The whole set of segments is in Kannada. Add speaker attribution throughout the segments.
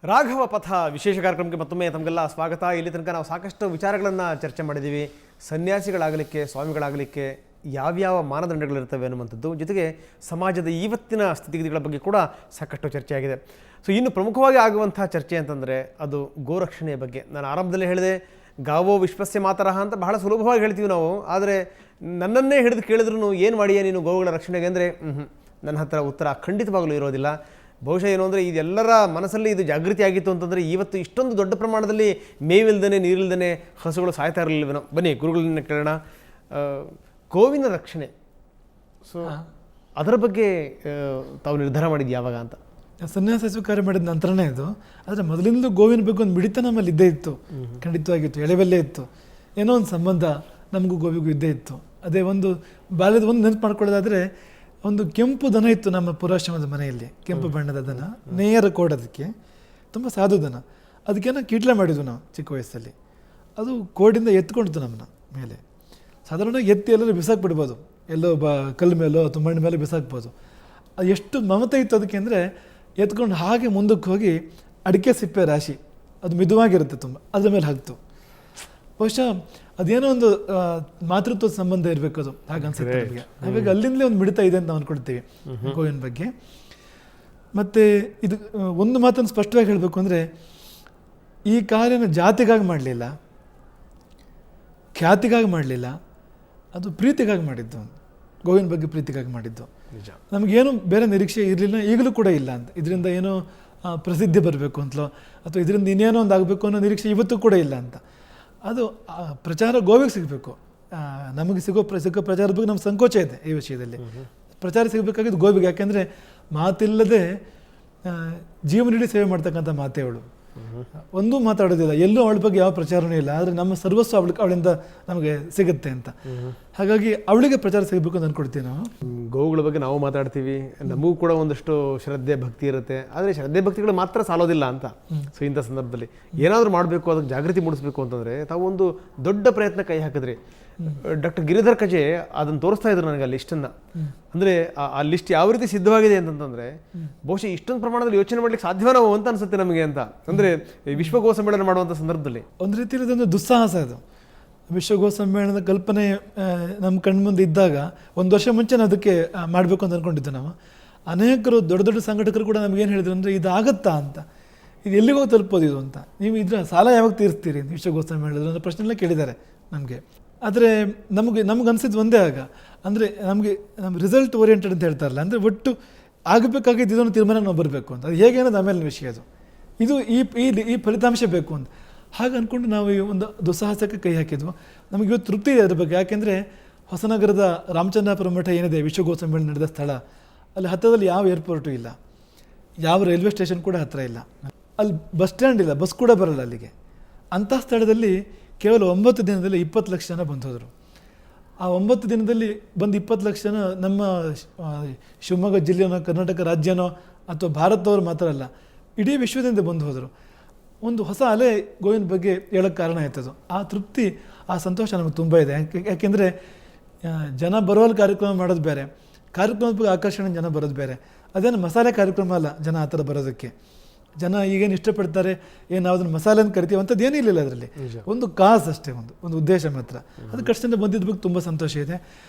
Speaker 1: ರಾಘವ ಪಥ ವಿಶೇಷ ಕಾರ್ಯಕ್ರಮಕ್ಕೆ ಮತ್ತೊಮ್ಮೆ ತಮಗೆಲ್ಲ ಸ್ವಾಗತ. ಇಲ್ಲಿ ತನಕ ನಾವು ಸಾಕಷ್ಟು ವಿಚಾರಗಳನ್ನು ಚರ್ಚೆ ಮಾಡಿದ್ದೀವಿ. ಸನ್ಯಾಸಿಗಳಾಗಲಿಕ್ಕೆ, ಸ್ವಾಮಿಗಳಾಗಲಿಕ್ಕೆ ಯಾವ್ಯಾವ ಮಾನದಂಡಗಳಿರ್ತವೆ ಅನ್ನುವಂಥದ್ದು, ಜೊತೆಗೆ ಸಮಾಜದ ಇವತ್ತಿನ ಸ್ಥಿತಿಗತಿಗಳ ಬಗ್ಗೆ ಕೂಡ ಸಾಕಷ್ಟು ಚರ್ಚೆಯಾಗಿದೆ. ಸೊ ಇನ್ನು ಪ್ರಮುಖವಾಗಿ ಆಗುವಂಥ ಚರ್ಚೆ ಅಂತಂದರೆ ಅದು ಗೋರಕ್ಷಣೆಯ ಬಗ್ಗೆ. ನಾನು ಆರಂಭದಲ್ಲಿ ಹೇಳಿದೆ, ಗಾವೋ ವಿಶ್ವಸ್ಯ ಮಾತರಹ ಅಂತ ಬಹಳ ಸುಲಭವಾಗಿ ಹೇಳ್ತೀವಿ ನಾವು. ಆದರೆ ನನ್ನನ್ನೇ ಹಿಡಿದು ಕೇಳಿದ್ರು ಏನು ಮಾಡಿಯೇ ನೀನು ಗೋವುಗಳ ರಕ್ಷಣೆಗೆ ಅಂದರೆ ನನ್ನ ಹತ್ರ ಉತ್ತರ ಖಂಡಿತವಾಗಲೂ ಇರೋದಿಲ್ಲ. ಬಹುಶಃ ಏನು ಅಂದರೆ ಇದೆಲ್ಲರ ಮನಸ್ಸಲ್ಲಿ ಇದು ಜಾಗೃತಿ ಆಗಿತ್ತು ಅಂತಂದರೆ ಇವತ್ತು ಇಷ್ಟೊಂದು ದೊಡ್ಡ ಪ್ರಮಾಣದಲ್ಲಿ ಮೇವಿಲ್ದೇ ನೀರಿಲ್ದೇ ಹಸುಗಳು ಸಾಯ್ತಾ ಇರಲಿಲ್ಲವೇನೋ. ಬನ್ನಿ ಗುರುಗಳನ್ನ ಕೇಳೋಣ. ಗೋವಿನ ರಕ್ಷಣೆ, ಸೊ ಅದರ ಬಗ್ಗೆ ತಾವು ನಿರ್ಧಾರ ಮಾಡಿದ್ದು ಯಾವಾಗ ಅಂತ?
Speaker 2: ಸನ್ಯಾಸ ಸ್ವೀಕಾರ ಮಾಡಿದ ನಂತರನೇ ಇದು. ಆದರೆ ಮೊದಲಿಂದಲೂ ಗೋವಿನ ಬಗ್ಗೆ ಒಂದು ಮಿಡಿತ ನಮ್ಮಲ್ಲಿ ಇದ್ದೇ ಇತ್ತು, ಖಂಡಿತವಾಗಿತ್ತು, ಎಳೆಬಲ್ಲೇ ಇತ್ತು. ಏನೋ ಒಂದು ಸಂಬಂಧ ನಮಗೂ ಗೋವಿಗೂ ಇದ್ದೇ ಇತ್ತು. ಅದೇ ಒಂದು ಬಾಲ್ಯದ ಒಂದು ನೆನಪು ಮಾಡ್ಕೊಳ್ಳೋದಾದರೆ, ಒಂದು ಕೆಂಪು ದನ ಇತ್ತು ನಮ್ಮ ಪುರಾಶ್ರಮದ ಮನೆಯಲ್ಲಿ, ಕೆಂಪು ಬಣ್ಣದ ದನ, ನೇರ ಕೋಡೋದಕ್ಕೆ, ತುಂಬ ಸಾಧು ದನ. ಅದಕ್ಕೇನೋ ಕೀಟ್ಲೆ ಮಾಡಿದ್ವು ನಾವು ಚಿಕ್ಕ ವಯಸ್ಸಲ್ಲಿ. ಅದು ಕೋಡಿಂದ ಎತ್ಕೊಂಡಿತ್ತು ನಮ್ಮನ್ನ ಮೇಲೆ. ಸಾಧಾರಣವಾಗಿ ಎತ್ತಿ ಎಲ್ಲರೂ ಬಿಸಾಕ್ಬಿಡ್ಬೋದು, ಎಲ್ಲೋ ಕಲ್ಲು ಮೇಲೋ ಅಥವಾ ಮಣ್ಣು ಮೇಲೆ ಬಿಸಾಕ್ಬೋದು. ಅದು ಎಷ್ಟು ಮಮತೆ ಇತ್ತು ಅದಕ್ಕೆ ಅಂದರೆ, ಎತ್ಕೊಂಡು ಹಾಗೆ ಮುಂದಕ್ಕೆ ಹೋಗಿ ಅಡಿಕೆ ಸಿಪ್ಪೆ ರಾಶಿ, ಅದು ಮಿದುವಾಗಿರುತ್ತೆ ತುಂಬ, ಅದ್ರ ಮೇಲೆ ಹಾಕ್ತು. ಬಹುಶಃ ಅದೇನೋ ಒಂದು ಮಾತೃತ್ವದ ಸಂಬಂಧ ಇರಬೇಕು, ಅದು ಹಾಗೆ ಅನ್ಸುತ್ತೆ ನಮಗೆ. ಹಾಗಾಗಿ ಅಲ್ಲಿಂದಲೇ ಒಂದು ಮಿಡಿತ ಇದೆ ಅಂತ ನಾವು ಅಂದ್ಕೊಳ್ತೀವಿ ಗೋವಿನ ಬಗ್ಗೆ. ಮತ್ತು ಇದು ಒಂದು ಮಾತನ್ನು ಸ್ಪಷ್ಟವಾಗಿ ಹೇಳಬೇಕು ಅಂದರೆ, ಈ ಕಾರ್ಯನ ಜಾತಿಗಾಗಿ ಮಾಡಲಿಲ್ಲ, ಖ್ಯಾತಿಗಾಗಿ ಮಾಡಲಿಲ್ಲ, ಅದು ಪ್ರೀತಿಗಾಗಿ ಮಾಡಿದ್ದು. ಗೋವಿನ ಬಗ್ಗೆ ಪ್ರೀತಿಗಾಗಿ ಮಾಡಿದ್ದು. ನಮಗೇನು ಬೇರೆ ನಿರೀಕ್ಷೆ ಇರಲಿಲ್ಲ, ಈಗಲೂ ಕೂಡ ಇಲ್ಲ ಅಂತ. ಇದರಿಂದ ಏನೋ ಪ್ರಸಿದ್ಧಿ ಬರಬೇಕು ಅಂತಲೋ ಅಥವಾ ಇದರಿಂದ ಇನ್ನೇನೋ ಒಂದು ಆಗಬೇಕು ಅನ್ನೋ ನಿರೀಕ್ಷೆ ಇವತ್ತು ಕೂಡ ಇಲ್ಲ ಅಂತ. ಅದು ಪ್ರಚಾರ ಗೋವಿಗೆ ಸಿಗಬೇಕು. ನಮಗೆ ಸಿಗೋ ಪ್ರಚಾರದ ಬಗ್ಗೆ ನಮ್ಗೆ ಸಂಕೋಚ ಇದೆ ಈ ವಿಷಯದಲ್ಲಿ. ಪ್ರಚಾರ ಸಿಗಬೇಕಾಗಿದ್ದು ಗೋವಿಗೆ. ಯಾಕೆಂದರೆ ಮಾತಿಲ್ಲದೆ ಜೀವನೀಡಿ ಸೇವೆ ಮಾಡ್ತಕ್ಕಂಥ ಮಾತೆ ಅವಳು. ಒಂದೂ ಮಾತಾಡೋದಿಲ್ಲ, ಎಲ್ಲೂ ಅವಳ ಬಗ್ಗೆ ಯಾವ ಪ್ರಚಾರವೂ ಇಲ್ಲ. ಆದರೆ ನಮ್ಮ ಸರ್ವಸ್ವ ಅವಳಿಂದ ನಮಗೆ ಸಿಗುತ್ತೆ ಅಂತ. ಹಾಗಾಗಿ ಅವಳಿಗೆ ಪ್ರಚಾರ ಸಿಗಬೇಕು ಅಂತ ಅಂದ್ಕೊಡ್ತೀವಿ ನಾವು.
Speaker 1: ಗೋವುಗಳ ಬಗ್ಗೆ ನಾವು ಮಾತಾಡ್ತೀವಿ, ನಮಗೂ ಕೂಡ ಒಂದಷ್ಟು ಶ್ರದ್ಧೆ ಭಕ್ತಿ ಇರುತ್ತೆ. ಆದರೆ ಶ್ರದ್ಧೆ ಭಕ್ತಿಗಳು ಮಾತ್ರ ಸಾಲೋದಿಲ್ಲ ಅಂತ. ಸೊ ಇಂಥ ಸಂದರ್ಭದಲ್ಲಿ ಏನಾದರೂ ಮಾಡಬೇಕು, ಅದಕ್ಕೆ ಜಾಗೃತಿ ಮೂಡಿಸ್ಬೇಕು ಅಂತಂದರೆ ತಾವು ಒಂದು ದೊಡ್ಡ ಪ್ರಯತ್ನ ಕೈ ಹಾಕಿದ್ರಿ. ಡಾಕ್ಟರ್ ಗಿರಿಧರ್ ಕಜೆ ಅದನ್ನು ತೋರಿಸ್ತಾ ಇದ್ರು ನನಗೆ ಆ ಲಿಸ್ಟನ್ನು. ಅಂದರೆ ಆ ಲಿಸ್ಟ್ ಯಾವ ರೀತಿ ಸಿದ್ಧವಾಗಿದೆ ಅಂತಂದರೆ, ಬಹುಶಃ ಇಷ್ಟೊಂದು ಪ್ರಮಾಣದಲ್ಲಿ ಯೋಚನೆ ಮಾಡ್ಲಿಕ್ಕೆ ಸಾಧ್ಯವೋ ಅಂತ ಅನ್ಸುತ್ತೆ ನಮಗೆ ಅಂತ. ಅಂದರೆ ವಿಶ್ವ ಗೋ ಸಮ್ಮೇಳನ ಮಾಡುವಂಥ ಸಂದರ್ಭದಲ್ಲಿ
Speaker 2: ಒಂದು ರೀತಿಯಲ್ಲಿ ಇದೊಂದು ದುಸ್ಸಾಹಸ. ಅದು ವಿಶ್ವ ಗೋ ಸಮ್ಮೇಳನದ ಕಲ್ಪನೆ ನಮ್ಮ ಕಣ್ಮುಂದೆ ಇದ್ದಾಗ ಒಂದು ವರ್ಷ ಮುಂಚೆ ಅದಕ್ಕೆ ಮಾಡಬೇಕು ಅಂತ ಅಂದ್ಕೊಂಡಿದ್ದು ನಾವು. ಅನೇಕರು ದೊಡ್ಡ ದೊಡ್ಡ ಸಂಘಟಕರು ಕೂಡ ನಮಗೇನು ಹೇಳಿದ್ರು ಅಂದರೆ, ಇದಾಗತ್ತಾ ಅಂತ, ಇದು ಎಲ್ಲಿಗೆ ಹೋಗಿ ತಲುಪೋದು ಇದು ಅಂತ, ನೀವು ಇದ್ರ ಸಾಲ ಯಾವಾಗ ತೀರಿಸ್ತೀರಿ ವಿಶ್ವ ಗೋ ಸಮ್ಮೇಳನದ ಅನ್ನೋ ಪ್ರಶ್ನೆ ಎಲ್ಲ ಕೇಳಿದ್ದಾರೆ ನಮಗೆ. ಆದರೆ ನಮಗೆ ಅನಿಸಿದ್ದು ಒಂದೇ ಆಗ, ಅಂದರೆ ನಮ್ಮ ರಿಸಲ್ಟ್ ಓರಿಯೆಂಟೆಡ್ ಅಂತ ಹೇಳ್ತಾರಲ್ಲ, ಅಂದರೆ ಒಟ್ಟು ಆಗಬೇಕಾಗಿದ್ದು ಇದನ್ನು ತೀರ್ಮಾನ ನಾವು ಬರಬೇಕು ಅಂತ. ಅದು ಹೇಗೆ ಅನ್ನೋದು ಆಮೇಲೆ ವಿಷಯ. ಅದು ಇದು ಈ ಫಲಿತಾಂಶ ಬೇಕು ಅಂತ ಹಾಗೆ ಅಂದ್ಕೊಂಡು ನಾವು ಈ ಒಂದು ದುಸ್ಸಾಹಸಕ್ಕೆ ಕೈ ಹಾಕಿದ್ವು. ನಮಗೆ ಇವತ್ತು ತೃಪ್ತಿ ಇದೆ ಅದ್ರ ಬಗ್ಗೆ. ಯಾಕೆಂದರೆ ಹೊಸನಗರದ ರಾಮಚಂದ್ರಾಪುರ ಮಠ ಏನಿದೆ ವಿಶ್ವ ಗೋ ಸಮ್ಮೇಳನ ನಡೆದ ಸ್ಥಳ, ಅಲ್ಲಿ ಹತ್ತಿರದಲ್ಲಿ ಯಾವ ಏರ್ಪೋರ್ಟು ಇಲ್ಲ, ಯಾವ ರೈಲ್ವೆ ಸ್ಟೇಷನ್ ಕೂಡ ಹತ್ತಿರ ಇಲ್ಲ, ಅಲ್ಲಿ ಬಸ್ ಸ್ಟ್ಯಾಂಡ್ ಇಲ್ಲ, ಬಸ್ ಕೂಡ ಬರಲ್ಲ ಅಲ್ಲಿಗೆ. ಅಂಥ ಸ್ಥಳದಲ್ಲಿ ಕೇವಲ 9 ದಿನದಲ್ಲಿ 20 ಲಕ್ಷ ಜನ ಬಂದು ಹೋದರು. ಆ 9 ದಿನದಲ್ಲಿ ಬಂದು 20 ಲಕ್ಷ ಜನ ನಮ್ಮ ಶಿವಮೊಗ್ಗ ಜಿಲ್ಲೆನೋ ಕರ್ನಾಟಕ ರಾಜ್ಯನೋ ಅಥವಾ ಭಾರತದವರು ಮಾತ್ರ ಅಲ್ಲ, ಇಡೀ ವಿಶ್ವದಿಂದ ಬಂದು ಹೋದರು. ಒಂದು ಹೊಸ ಅಲೆ ಗೋವಿನ ಬಗ್ಗೆ ಹೇಳೋಕ್ಕೆ ಕಾರಣ ಆಯ್ತದು. ಆ ತೃಪ್ತಿ, ಆ ಸಂತೋಷ ನಮಗೆ ತುಂಬ ಇದೆ. ಯಾಕೆಂದರೆ ಜನ ಬರೋಲ್ಲಿ ಕಾರ್ಯಕ್ರಮ ಮಾಡೋದು ಬೇರೆ, ಕಾರ್ಯಕ್ರಮದ ಬಗ್ಗೆ ಆಕರ್ಷಣೆ ಜನ ಬರೋದು ಬೇರೆ. ಅದೇನು ಮಸಾಲೆ ಕಾರ್ಯಕ್ರಮ ಅಲ್ಲ ಜನ ಆ ಥರ ಬರೋದಕ್ಕೆ. ಜನ ಈಗೇನು ಇಷ್ಟಪಡ್ತಾರೆ, ಏನು ನಾವು ಅದನ್ನು ಮಸಾಲೆ ಅಂತ ಕರಿತೀವಿ ಅಂಥದ್ದು ಏನೂ ಇಲ್ಲ ಅದರಲ್ಲಿ. ಒಂದು ಕಾಸ್ ಅಷ್ಟೇ, ಒಂದು ಉದ್ದೇಶ ಮಾತ್ರ. ಅದಕ್ಕೆ ಅಷ್ಟೇ ಬಂದಿದ್ದ ಬಗ್ಗೆ ತುಂಬ ಸಂತೋಷ ಇದೆ.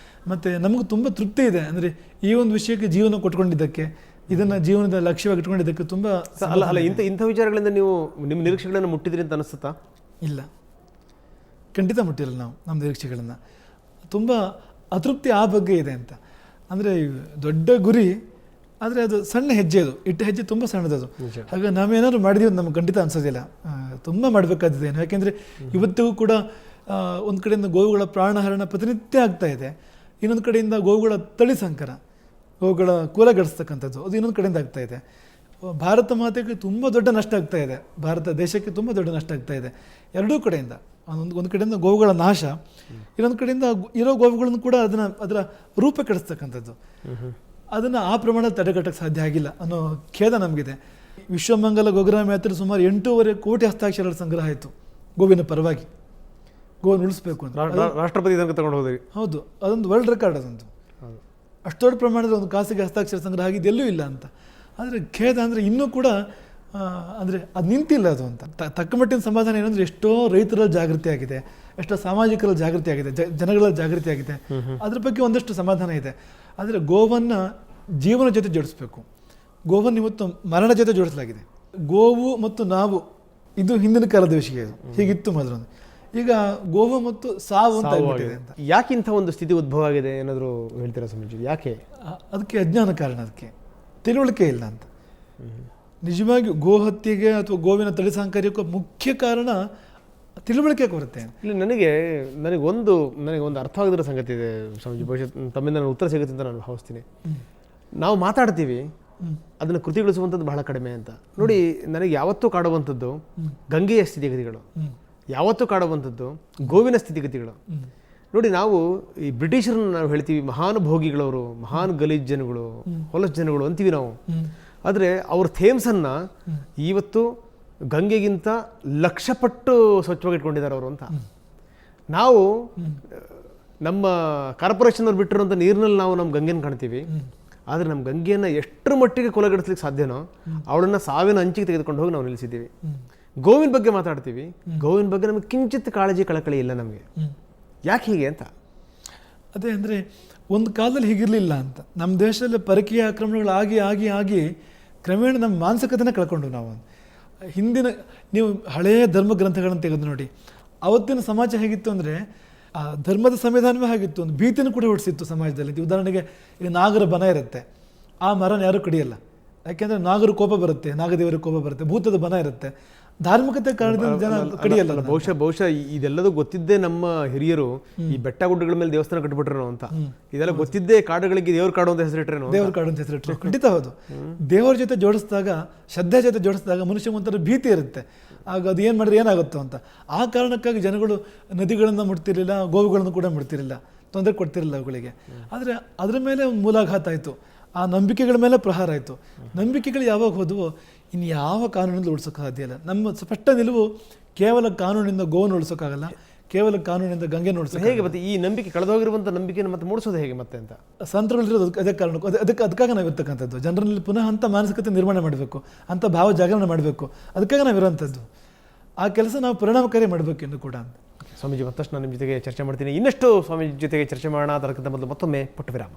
Speaker 2: ಮತ್ತು ನಮಗೂ ತುಂಬ ತೃಪ್ತಿ ಇದೆ. ಅಂದರೆ ಈ ಒಂದು ವಿಷಯಕ್ಕೆ ಜೀವನ ಕೊಟ್ಕೊಂಡಿದ್ದಕ್ಕೆ, ಇದನ್ನು ಜೀವನದ ಲಕ್ಷ್ಯವಾಗಿ ಇಟ್ಕೊಂಡಿದ್ದಕ್ಕೆ ತುಂಬ
Speaker 1: ಅಲ್ಲ ಇಂಥ ವಿಚಾರಗಳಿಂದ ನೀವು ನಿಮ್ಮ ನಿರೀಕ್ಷೆಗಳನ್ನು ಮುಟ್ಟಿದ್ರಿ ಅಂತ ಅನಿಸುತ್ತಾ?
Speaker 2: ಇಲ್ಲ, ಖಂಡಿತ ಮುಟ್ಟಿರಲ್ಲ ನಾವು ನಮ್ಮ ನಿರೀಕ್ಷೆಗಳನ್ನು. ತುಂಬ ಅತೃಪ್ತಿ ಆ ಬಗ್ಗೆ ಇದೆ ಅಂತ. ಅಂದರೆ ದೊಡ್ಡ ಗುರಿ, ಆದರೆ ಅದು ಸಣ್ಣ ಹೆಜ್ಜೆ, ಅದು ಇಟ್ಟ ಹೆಜ್ಜೆ ತುಂಬ ಸಣ್ಣದದು. ಹಾಗಾಗಿ ನಾವೇನಾದ್ರು ಮಾಡಿದೀವಿ ನಮ್ಗೆ ಖಂಡಿತ ಅನ್ಸೋದಿಲ್ಲ, ತುಂಬ ಮಾಡಬೇಕಾದ್ದೇನು. ಯಾಕೆಂದರೆ ಇವತ್ತಿಗೂ ಕೂಡ ಒಂದು ಕಡೆಯಿಂದ ಗೋವುಗಳ ಪ್ರಾಣಹರಣ ಪ್ರತಿನಿತ್ಯ ಆಗ್ತಾ ಇದೆ, ಇನ್ನೊಂದು ಕಡೆಯಿಂದ ಗೋವುಗಳ ತಳಿ ಸಂಕರ, ಗೋವುಗಳ ಕೂಲಗಡಿಸ್ತಕ್ಕಂಥದ್ದು ಅದು ಇನ್ನೊಂದು ಕಡೆಯಿಂದ ಆಗ್ತಾ ಇದೆ. ಭಾರತ ಮಾತೆಗೆ ತುಂಬ ದೊಡ್ಡ ನಷ್ಟ ಆಗ್ತಾ ಇದೆ, ಭಾರತ ದೇಶಕ್ಕೆ ತುಂಬ ದೊಡ್ಡ ನಷ್ಟ ಆಗ್ತಾ ಇದೆ ಎರಡೂ ಕಡೆಯಿಂದ. ಒಂದು ಕಡೆಯಿಂದ ಗೋವುಗಳ ನಾಶ, ಇನ್ನೊಂದು ಕಡೆಯಿಂದ ಇರೋ ಗೋವುಗಳನ್ನು ಕೂಡ ಅದರ ರೂಪ ಕೆಡಿಸ್ತಕ್ಕಂಥದ್ದು. ಅದನ್ನು ಆ ಪ್ರಮಾಣದಲ್ಲಿ ತಡೆಗಟ್ಟಕ್ಕೆ ಸಾಧ್ಯ ಆಗಿಲ್ಲ ಅನ್ನೋ ಖೇದ ನಮಗಿದೆ. ವಿಶ್ವಮಂಗಲ ಗೋಗ್ರಾಮ ಯಾತ್ರೆ ಸುಮಾರು 8.5 ಕೋಟಿ ಹಸ್ತಾಕ್ಷರಗಳ ಸಂಗ್ರಹ ಆಯಿತು ಗೋವಿನ ಪರವಾಗಿ, ಗೋವನ್ನು ಉಳಿಸ್ಬೇಕು ಅಂತ.
Speaker 1: ರಾಷ್ಟ್ರಪತಿ ತನಕ ತಗೊಂಡು ಹೋದ್ರಿ.
Speaker 2: ಹೌದು, ಅದೊಂದು ವರ್ಲ್ಡ್ ರೆಕಾರ್ಡ್. ಅದೊಂದು ಅಷ್ಟು ದೊಡ್ಡ ಪ್ರಮಾಣದ ಒಂದು ಖಾಸಗಿ ಹಸ್ತಾಕ್ಷರ ಸಂಗ್ರಹ ಆಗಿದ್ದು ಎಲ್ಲೂ ಇಲ್ಲ ಅಂತ. ಆದರೆ ಖೇದ ಅಂದರೆ ಇನ್ನೂ ಕೂಡ ಅಂದರೆ ಅದು ನಿಂತಿಲ್ಲ ಅದು ಅಂತ ತಕ್ಕ ಮಟ್ಟಿನ ಸಮಾಧಾನ ಏನಂದರೆ ಎಷ್ಟೋ ರೈತರಲ್ಲಿ ಜಾಗೃತಿ ಆಗಿದೆ, ಎಷ್ಟೋ ಸಾಮಾಜಿಕರಲ್ಲಿ ಜಾಗೃತಿ ಆಗಿದೆ, ಜನಗಳಲ್ಲಿ ಜಾಗೃತಿ ಆಗಿದೆ, ಅದ್ರ ಬಗ್ಗೆ ಒಂದಷ್ಟು ಸಮಾಧಾನ ಇದೆ. ಆದರೆ ಗೋವನ್ನು ಜೀವನ ಜೊತೆ ಜೋಡಿಸ್ಬೇಕು. ಗೋವನ್ನು ಇವತ್ತು ಮರಣ ಜೊತೆ ಜೋಡಿಸಲಾಗಿದೆ. ಗೋವು ಮತ್ತು ನಾವು ಇದು ಹಿಂದಿನ ಕಾಲದ ವಿಷಯ, ಇದು ಹೀಗಿತ್ತು ಮೊದಲು. ಈಗ ಗೋವು ಮತ್ತು ಸಾವು ಅಂತ ಆಗ್ಬಿಟ್ಟಿದೆ ಅಂತ.
Speaker 1: ಯಾಕೆ ಇಂಥ ಒಂದು ಸ್ಥಿತಿ ಉದ್ಭವ ಆಗಿದೆ ಏನಾದರೂ ಹೇಳ್ತೀರಾ ಸ್ವಾಮೀಜಿ? ಯಾಕೆ?
Speaker 2: ಅದಕ್ಕೆ ಅಜ್ಞಾನ ಕಾರಣ, ಅದಕ್ಕೆ ತಿಳುವಳಿಕೆ ಇಲ್ಲ ಅಂತ. ನಿಜವಾಗಿ ಗೋಹತ್ಯೆಗೆ ಅಥವಾ ಗೋವಿನ ತಳಿ ಸಾಂಕರ್ಯಕ್ಕೂ ಮುಖ್ಯ ಕಾರಣ ತಿಳುವಳಿಕೆ ಕೊರತೆ.
Speaker 1: ಇಲ್ಲಿ ನನಗೆ ಒಂದು ಅರ್ಥವಾಗಿರೋ ಸಂಗತಿ ಇದೆ ಸ್ವಾಮೀಜಿ, ಬಹುಶಃ ತಮ್ಮಿಂದ ನಾನು ಉತ್ತರ ಸಿಗುತ್ತೆ ಅಂತ ನಾನು ಭಾವಿಸ್ತೀನಿ. ನಾವು ಮಾತಾಡ್ತೀವಿ, ಅದನ್ನು ಕೃತಿಗೊಳಿಸುವಂಥದ್ದು ಬಹಳ ಕಡಿಮೆ ಅಂತ. ನೋಡಿ, ನನಗೆ ಯಾವತ್ತೂ ಕಾಡುವಂಥದ್ದು ಗಂಗೆಯ ಸ್ಥಿತಿಗತಿಗಳು, ಯಾವತ್ತೂ ಕಾಡುವಂಥದ್ದು ಗೋವಿನ ಸ್ಥಿತಿಗತಿಗಳು. ನೋಡಿ, ನಾವು ಈ ಬ್ರಿಟಿಷರನ್ನು ನಾವು ಹೇಳ್ತೀವಿ ಮಹಾನ್ ಭೋಗಿಗಳವರು, ಮಹಾನ್ ಗಲೀಜ್ ಜನಗಳು, ಹೊಲಸು ಜನಗಳು ಅಂತೀವಿ ನಾವು. ಆದರೆ ಅವ್ರ ಥೇಮ್ಸನ್ನು ಇವತ್ತು ಗಂಗೆಗಿಂತ ಲಕ್ಷ ಪಟ್ಟು ಸ್ವಚ್ಛವಾಗಿ ಇಟ್ಕೊಂಡಿದ್ದಾರೆ ಅವರು ಅಂತ. ನಾವು ನಮ್ಮ ಕಾರ್ಪೊರೇಷನ್ ಬಿಟ್ಟಿರುವಂಥ ನೀರಿನಲ್ಲಿ ನಾವು ನಮ್ಮ ಗಂಗೆನ ಕಾಣ್ತೀವಿ, ಆದರೆ ನಮ್ಮ ಗಂಗೆಯನ್ನು ಎಷ್ಟರ ಮಟ್ಟಿಗೆ ಕೊಲೆಗಡಿಸ್ಲಿಕ್ಕೆ ಸಾಧ್ಯನೋ ಅವಳನ್ನು ಸಾವಿನ ಅಂಚಿಗೆ ತೆಗೆದುಕೊಂಡು ಹೋಗಿ ನಾವು ನಿಲ್ಲಿಸಿದ್ದೀವಿ. ಗೋವಿನ ಬಗ್ಗೆ ಮಾತಾಡ್ತೀವಿ, ಗೋವಿನ ಬಗ್ಗೆ ನಮಗೆ ಕಿಂಚಿತ್ ಕಾಳಜಿ ಕಳಕಳಿ ಇಲ್ಲ ನಮಗೆ. ಯಾಕೆ ಹೀಗೆ ಅಂತ?
Speaker 2: ಅದೇ ಅಂದರೆ ಒಂದು ಕಾಲದಲ್ಲಿ ಹೀಗಿರಲಿಲ್ಲ ಅಂತ. ನಮ್ಮ ದೇಶದಲ್ಲಿ ಪರಕೀಯ ಆಕ್ರಮಣಗಳು ಆಗಿ ಆಗಿ ಆಗಿ ಕ್ರಮೇಣ ನಮ್ಮ ಮಾನಸಿಕತೆನ ಕಳ್ಕೊಂಡು ನಾವು. ಹಿಂದಿನ ನೀವು ಹಳೆಯ ಧರ್ಮ ಗ್ರಂಥಗಳನ್ನು ತೆಗೆದು ನೋಡಿ, ಅವತ್ತಿನ ಸಮಾಜ ಹೇಗಿತ್ತು ಅಂದರೆ ಆ ಧರ್ಮದ ಸಂವಿಧಾನವೇ ಆಗಿತ್ತು, ಒಂದು ಭೀತಿನೂ ಕೂಡ ಹೊಡಿಸಿತ್ತು ಸಮಾಜದಲ್ಲಿ. ಉದಾಹರಣೆಗೆ ಈಗ ನಾಗರ ಬನ ಇರುತ್ತೆ, ಆ ಮರನ ಯಾರೂ ಕಡಿಯಲ್ಲ, ಯಾಕೆಂದರೆ ನಾಗರ ಕೋಪ ಬರುತ್ತೆ, ನಾಗದೇವರ ಕೋಪ ಬರುತ್ತೆ, ಭೂತದ ಬನ ಇರುತ್ತೆ. ಧಾರ್ಮಿಕತೆ ಕಾರಣದಿಂದ ಜನ ಕಡಿಯಲ್ಲ.
Speaker 1: ಬಹುಶಃ ಇದೆಲ್ಲದೂ ಗೊತ್ತಿದ್ದೇ ನಮ್ಮ ಹಿರಿಯರು ಈ ಬೆಟ್ಟ ಗುಡ್ಡಗಳ ಮೇಲೆ ದೇವಸ್ಥಾನ ಕಟ್ಬಿಟ್ರೇನೋ ಅಂತ. ಇದೆಲ್ಲ ಗೊತ್ತಿದ್ದೇ ಕಾಡುಗಳಿಗೆ ದೇವ್ರ ಕಾಡು ಅಂತ ಹೆಸರಿಟ್ರೇನೋ,
Speaker 2: ದೇವ್ರ ಕಾಡು ಅಂತ ಹೆಸರಿಟ್ರು. ಖಂಡಿತ ಹೌದು. ದೇವರ ಜೊತೆ ಜೋಡಿಸಿದಾಗ, ಶ್ರದ್ಧೆ ಜೊತೆ ಜೋಡಿಸಿದಾಗ ಮನುಷ್ಯ ಒಂಥರ ಭೀತಿ ಇರುತ್ತೆ. ಆಗ ಅದು ಏನು ಮಾಡಿದ್ರೆ ಏನಾಗುತ್ತೋ ಅಂತ. ಆ ಕಾರಣಕ್ಕಾಗಿ ಜನಗಳು ನದಿಗಳನ್ನು ಮುಟ್ತಿರಲಿಲ್ಲ, ಗೋವುಗಳನ್ನು ಕೂಡ ಮುಟ್ತಿರಲಿಲ್ಲ, ತೊಂದರೆ ಕೊಡ್ತಿರಲಿಲ್ಲ ಅವುಗಳಿಗೆ. ಆದರೆ ಅದರ ಮೇಲೆ ಒಂದು ಮೂಲಾಘಾತ ಆಯಿತು, ಆ ನಂಬಿಕೆಗಳ ಮೇಲೆ ಪ್ರಹಾರ ಆಯಿತು. ನಂಬಿಕೆಗಳು ಯಾವಾಗ ಹೋದವೋ ಇನ್ನು ಯಾವ ಕಾನೂನಿಂದ ಉಳಿಸೋಕೆ ಸಾಧ್ಯ ಇಲ್ಲ. ನಮ್ಮ ಸ್ಪಷ್ಟ ನಿಲುವು ಕೇವಲ ಕಾನೂನಿಂದ ಗೋವನ್ನು ಉಳಿಸೋಕ್ಕಾಗಲ್ಲ, ಕೇವಲ ಕಾನೂನಿಂದ ಗಂಗೆ ಉಳಿಸೋಕೆ.
Speaker 1: ಹೇಗೆ ಮತ್ತೆ ಈ ನಂಬಿಕೆ ಕಳೆದೋಗಿರುವಂಥ ನಂಬಿಕೆಯನ್ನು ಮತ್ತೆ ಮೂಡಿಸೋದು ಹೇಗೆ ಮತ್ತೆ ಅಂತ
Speaker 2: ಸಂತರುಗಳಿರೋದು ಅದೇ ಕಾರಣಕ್ಕೂ. ಅದಕ್ಕಾಗಿ ನಾವು ಇರ್ತಕ್ಕಂಥದ್ದು. ಜನರಲ್ಲಿ ಪುನಃ ಅಂಥ ಮಾನಸಿಕತೆ ನಿರ್ಮಾಣ ಮಾಡಬೇಕು, ಅಂಥ ಭಾವ ಜಾಗರಣೆ ಮಾಡಬೇಕು. ಅದಕ್ಕಾಗಿ ನಾವು ಇರೋಂಥದ್ದು. ಆ ಕೆಲಸ ನಾವು ಪರಿಣಾಮಕಾರಿ ಮಾಡಬೇಕು ಎಂದು ಕೂಡ ಅಂತ.
Speaker 1: ಸ್ವಾಮೀಜಿ, ಮತ್ತಷ್ಟು ನಾನು ನಿಮ್ಮ ಜೊತೆಗೆ ಚರ್ಚೆ ಮಾಡ್ತೀನಿ. ಇನ್ನಷ್ಟು ಸ್ವಾಮೀಜಿ ಜೊತೆಗೆ ಚರ್ಚೆ ಮಾಡೋಣ. ಅದಕ್ಕಿಂತ ಮೊದಲು ಮತ್ತೊಮ್ಮೆ ಪುಟ್ಟ ವಿರಾಮ.